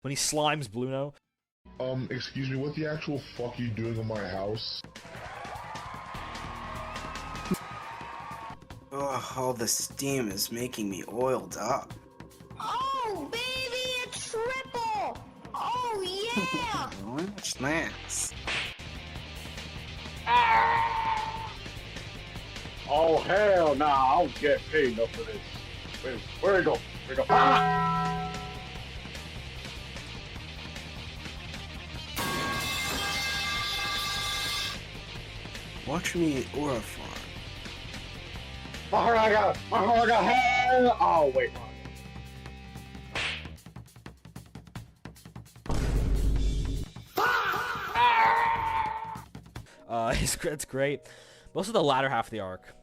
when he slimes Blueno. Excuse me, what the actual fuck are you doing in my house? Ugh, all the steam is making me oiled up. Oh, baby, a triple! Oh, yeah! What's this? Oh, hell nah, I don't get paid enough for this. Wait, where'd it go? Where'd it go? Ah! Watch me eat Aura Farm. My heart got hell! Oh, wait. It's great. Most of the latter half of the arc.